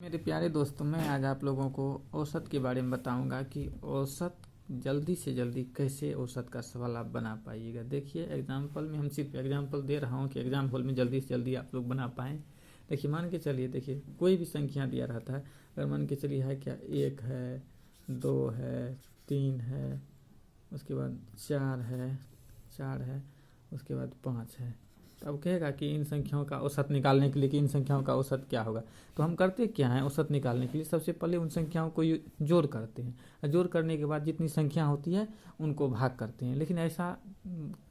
मेरे प्यारे दोस्तों, मैं आज आप लोगों को औसत के बारे में बताऊंगा कि औसत जल्दी से जल्दी कैसे औसत का सवाल आप बना पाइएगा। देखिए एग्जाम्पल में हम सिर्फ एग्जाम्पल दे रहा हूँ कि एग्जाम हॉल में जल्दी से जल्दी आप लोग बना पाएँ। देखिए मान के चलिए, देखिए कोई भी संख्या दिया रहता है, अगर मान के चलिए है क्या, 1 है, 2 है, 3 है, उसके बाद 4 है, उसके बाद 5 है। तो अब कहेगा कि इन संख्याओं का औसत निकालने के लिए कि इन संख्याओं का औसत क्या होगा। तो हम करते क्या हैं औसत निकालने के लिए, सबसे पहले उन संख्याओं को जोड़ करते हैं और जोड़ करने के बाद जितनी संख्या होती है उनको भाग करते हैं। लेकिन ऐसा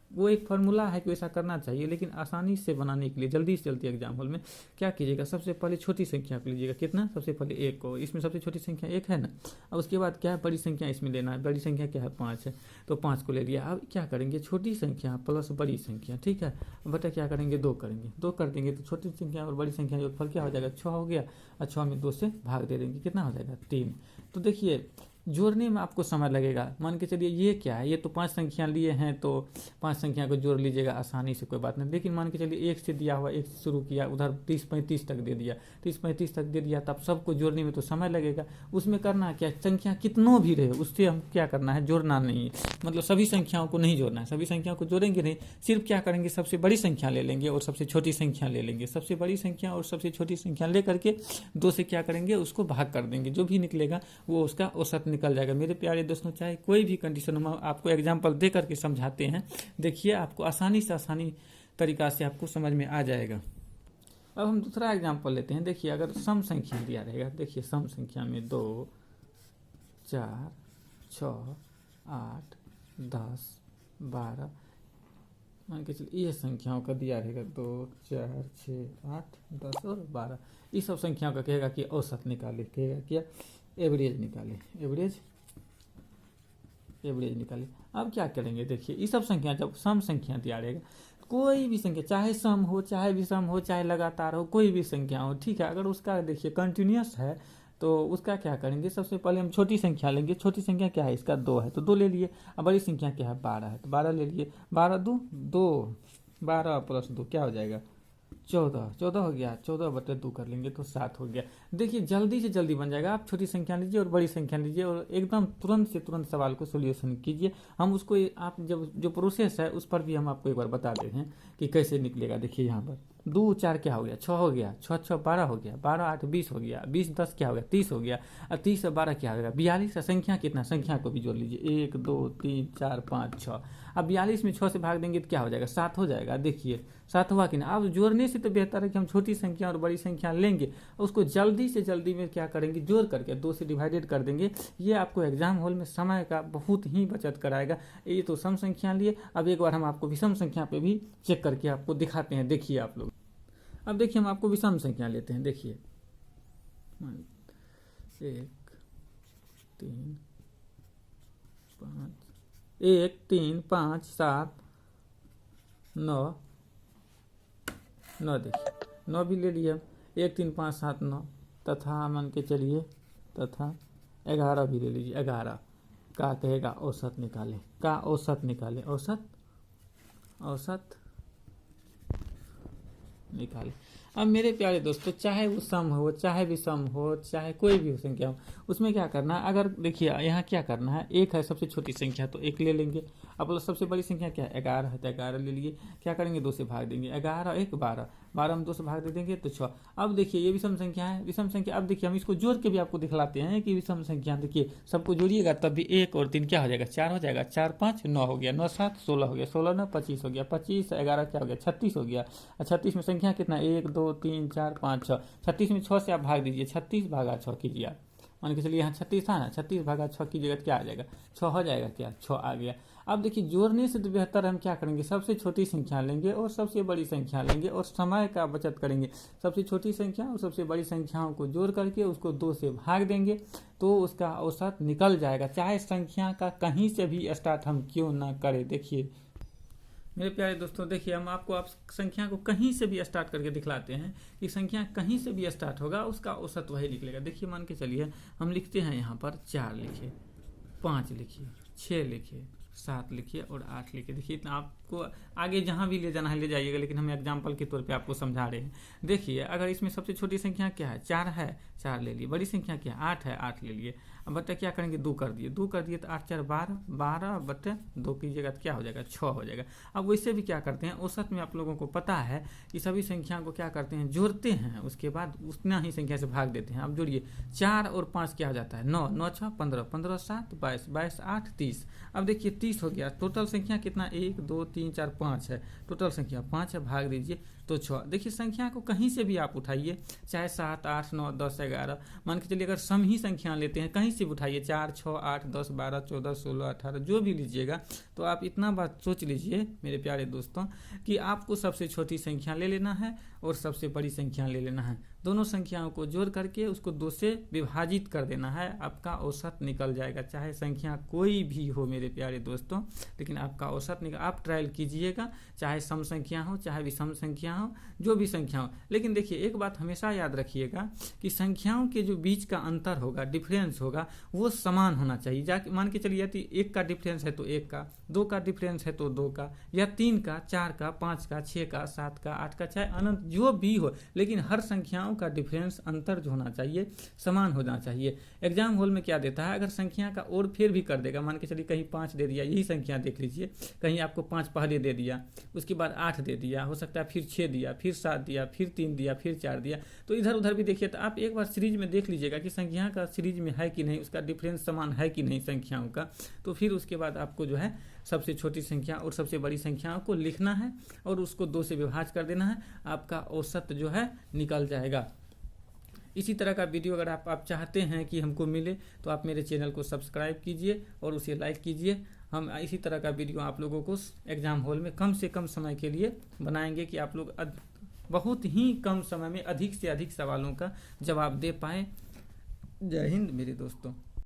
वो एक फार्मूला है कि वैसा करना चाहिए, लेकिन आसानी से बनाने के लिए जल्दी से जल्दी एग्जाम हॉल में क्या कीजिएगा, सबसे पहले छोटी संख्या को लीजिएगा। कितना? सबसे पहले 1 को, इसमें सबसे छोटी संख्या 1 है ना। अब उसके बाद क्या है, बड़ी संख्या इसमें लेना है। बड़ी संख्या क्या है? 5 है, तो 5 को ले लिया। अब क्या करेंगे, छोटी संख्या प्लस बड़ी संख्या, ठीक है। बता क्या करेंगे, 2 करेंगे। 2 कर देंगे तो छोटी संख्या और बड़ी संख्या योगफल क्या हो जाएगा, 6 हो गया। और 6 में 2 से भाग दे देंगे, कितना हो जाएगा, 3। तो देखिए जोड़ने में आपको समय लगेगा। मान के चलिए ये क्या है, ये तो 5 संख्या लिए हैं, तो 5 संख्या को जोड़ लीजिएगा आसानी से, कोई बात नहीं। लेकिन मान के चलिए 1 से दिया हुआ, 1 से शुरू किया, उधर 30-35 तक दे दिया, 30-35 तक दे दिया, तब सबको जोड़ने में तो समय लगेगा। उसमें करना क्या, संख्या कितनों भी रहे उससे हम क्या करना है, जोड़ना नहीं है। मतलब सभी संख्याओं को नहीं जोड़ना है, सभी संख्याओं को जोड़ेंगे नहीं, सिर्फ क्या करेंगे, सबसे बड़ी संख्या ले लेंगे और सबसे छोटी संख्या ले लेंगे। सबसे बड़ी संख्या और सबसे छोटी संख्या ले करके 2 से क्या करेंगे, उसको भाग कर देंगे। जो भी निकलेगा वो उसका औसत निकल जाएगा। मेरे प्यारे दोस्तों, चाहे कोई भी कंडीशन हम आपको एग्जाम्पल दे करके समझाते हैं, देखिए आपको आसानी से आसानी तरीका से आपको समझ में आ जाएगा। अब हम दूसरा एग्जाम्पल लेते हैं। देखिए अगर सम संख्या दिया रहेगा, देखिए सम संख्या में 2, 4, 6, 8, 10, 12, मान के चलिए ये संख्याओं का दिया रहेगा, 2, 4, 6, 8, 10 और 12। इस सब संख्याओं का कहेगा कि औसत निकाले, कहेगा क्या, एवरेज निकाले, एवरेज निकाले। अब क्या करेंगे, देखिए ये सब संख्या, जब सम संख्या दिया रहेगा, कोई भी संख्या, चाहे सम हो, चाहे विषम हो, चाहे लगातार हो, कोई भी संख्या हो, ठीक है। अगर उसका देखिए कंटिन्यूअस है तो उसका क्या करेंगे, सबसे पहले हम छोटी संख्या लेंगे। छोटी संख्या क्या है, इसका 2 है तो 2 ले लिए। अब बड़ी संख्या क्या है, 12 है तो 12 ले लिए। 12 2 2, 12 प्लस 2 क्या हो जाएगा, 14। 14 हो गया, 14/2 कर लेंगे तो 7 हो गया। देखिए जल्दी से जल्दी बन जाएगा। आप छोटी संख्या लीजिए और बड़ी संख्या लीजिए और एकदम तुरंत से तुरंत सवाल को सोल्यूशन कीजिए। हम उसको आप जब जो प्रोसेस है उस पर भी हम आपको एक बार बता देते हैं कि कैसे निकलेगा। देखिए यहाँ पर 2 4 क्या हो गया, 6 हो गया, 6 6 12 हो गया, 12 8 20 हो गया, 20 10 क्या हो गया, 30 हो गया, और 30 और 12 क्या हो गया, 42। संख्या कितना, संख्या को भी जोड़ लीजिए, 1 2 3 4 5 6। अब 42 में 6 से भाग देंगे तो क्या हो जाएगा, 7 हो जाएगा। देखिए 7 हुआ कि ना। अब जोड़ने से तो बेहतर है कि हम छोटी संख्या और बड़ी संख्या लेंगे, उसको जल्दी से जल्दी में क्या करेंगे, जोड़ करके 2 से डिवाइडेड कर देंगे। ये आपको एग्जाम हॉल में समय का बहुत ही बचत कराएगा। ये तो सम संख्या लिए, अब एक बार हम आपको विषम संख्या पे भी चेक करके आपको दिखाते हैं। देखिए आप लोग, अब देखिए हम आपको विषम संख्या लेते हैं। देखिए 1 3 5 7 9, देखिए 9 भी ले लिया। 1 3 5 7 9 तथा मान के चलिए, तथा 11 भी ले लीजिए। 11 का कहेगा औसत निकाले, का औसत निकाले, औसत निकाले। अब मेरे प्यारे दोस्तों, चाहे वो सम हो, चाहे विषम हो, चाहे कोई भी संख्या हो, उसमें क्या करना है, अगर देखिए यहाँ क्या करना है, 1 है सबसे छोटी संख्या तो 1 ले लेंगे। अब सबसे बड़ी संख्या क्या है, 11 है तो 11 ले लिए। क्या करेंगे, 2 से भाग देंगे, 11 1 12, 12 में 2 से भाग दे देंगे तो 6। अब देखिए ये विषम संख्या है, विषम संख्या। अब देखिए हम इसको जोड़ के भी आपको दिखलाते हैं कि विषम संख्या, देखिए सबको जोड़िएगा तब भी 1 और 3 क्या हो जाएगा, 4 हो जाएगा। 4 5 9 हो गया, 9 7 16 हो गया, 16 9 25 हो गया, 25 11 क्या हो गया, 36 हो गया। 36 में संख्या कितना, 1 2 3 4 5 6। 36 में 6 से आप भाग दीजिए, 36 भागा 6 कीजिए आप। मान के चलिए यहाँ 36 था ना, 36 भागा 6 कीजिएगा तो क्या आ जाएगा, 6 हो जाएगा। क्या, 6 आ गया। अब देखिए जोड़ने से तो बेहतर हम क्या करेंगे, सबसे छोटी संख्या लेंगे और सबसे बड़ी संख्या लेंगे और समय का बचत करेंगे। सबसे छोटी संख्या और सबसे बड़ी संख्याओं को जोड़ करके उसको 2 से भाग देंगे तो उसका औसत निकल जाएगा, चाहे संख्या का कहीं से भी स्टार्ट हम क्यों ना करें। देखिए मेरे प्यारे दोस्तों, देखिए हम आपको आप संख्या को कहीं से भी स्टार्ट करके दिखलाते हैं कि संख्या कहीं से भी स्टार्ट होगा उसका औसत वही निकलेगा। देखिए मान के चलिए हम लिखते हैं यहाँ पर 4 लिखिए, 5 लिखिए, 6 लिखिए, 7 लिखिए और 8 लिखिए। देखिए इतना आपको आगे जहाँ भी ले जाना है ले जाइएगा, लेकिन हम एग्जाम्पल के तौर पे आपको समझा रहे हैं। देखिए अगर इसमें सबसे छोटी संख्या क्या है, 4 है, 4 ले लिए। बड़ी संख्या क्या है, 8 है, 8 ले लिए। अब बता क्या करेंगे, 2 कर दिए, 2 कर दिए तो 8 4 12, 12 बटे 2 कीजिएगा तो क्या हो जाएगा, 6 हो जाएगा। अब वैसे भी क्या करते हैं, औसत में आप लोगों को पता है कि सभी संख्या को क्या करते हैं, जोड़ते हैं, उसके बाद उतना ही संख्या से भाग देते हैं। अब जोड़िए 4 और 5 क्या हो जाता है, 9, 9 6 15, 15 7 22, 22 8 30। अब देखिए 30 हो गया। टोटल संख्या कितना, 1 2 3 4 5 है। टोटल संख्या 5 है, भाग दीजिए तो 6। देखिए संख्या को कहीं से भी आप उठाइए, चाहे 7 8 9 10 11, मान के चलिए अगर सम ही संख्या लेते हैं, कहीं से भी उठाइए, 4 6 8 10 12 14 16 18 जो भी लीजिएगा, तो आप इतना बात सोच लीजिए मेरे प्यारे दोस्तों कि आपको सबसे छोटी संख्या ले लेना है और सबसे बड़ी संख्या ले लेना है। दोनों संख्याओं को जोड़ करके उसको 2 से विभाजित कर देना है, आपका औसत निकल जाएगा। चाहे संख्या कोई भी हो मेरे प्यारे दोस्तों, लेकिन आपका औसत निकल, आप ट्रायल कीजिएगा, चाहे सम संख्या हो चाहे विषम संख्या हो, जो भी संख्या हो। लेकिन देखिए एक बात हमेशा याद रखिएगा कि संख्याओं के जो बीच का अंतर होगा, डिफरेंस होगा, वो समान होना चाहिए। जाके मान के चलिए यदि 1 का डिफरेंस है तो 1 का, 2 का डिफरेंस है तो 2 का, या 3 का, 4 का, 5 का, 6 का, 7 का, 8 का, चाहे अनंत जो भी हो, लेकिन हर संख्याओं का डिफरेंस अंतर जो होना चाहिए समान होना चाहिए। एग्जाम हॉल में क्या देता है, अगर संख्या का और फिर भी कर देगा, मान के चलिए कहीं 5 दे दिया, यही संख्या देख लीजिए, कहीं आपको 5 पहले दे दिया, उसके बाद 8 दे दिया, हो सकता है फिर 6 दिया, फिर 7 दिया, फिर 3 दिया, फिर 4 दिया, तो इधर उधर भी देखिए। तो आप एक बार सीरीज में देख लीजिएगा कि संख्या का सीरीज में है कि नहीं, उसका डिफरेंस समान है कि नहीं संख्याओं का। तो फिर उसके बाद आपको जो है सबसे छोटी संख्या और सबसे बड़ी संख्याओं को लिखना है और उसको 2 से विभाजित कर देना है, आपका औसत जो है निकल जाएगा। इसी तरह का वीडियो अगर आप चाहते हैं कि हमको मिले तो आप मेरे चैनल को सब्सक्राइब कीजिए और उसे लाइक कीजिए। हम इसी तरह का वीडियो आप लोगों को एग्जाम हॉल में कम से कम समय के लिए बनाएंगे कि आप लोग बहुत ही कम समय में अधिक से अधिक सवालों का जवाब दे पाएँ। जय हिंद मेरे दोस्तों।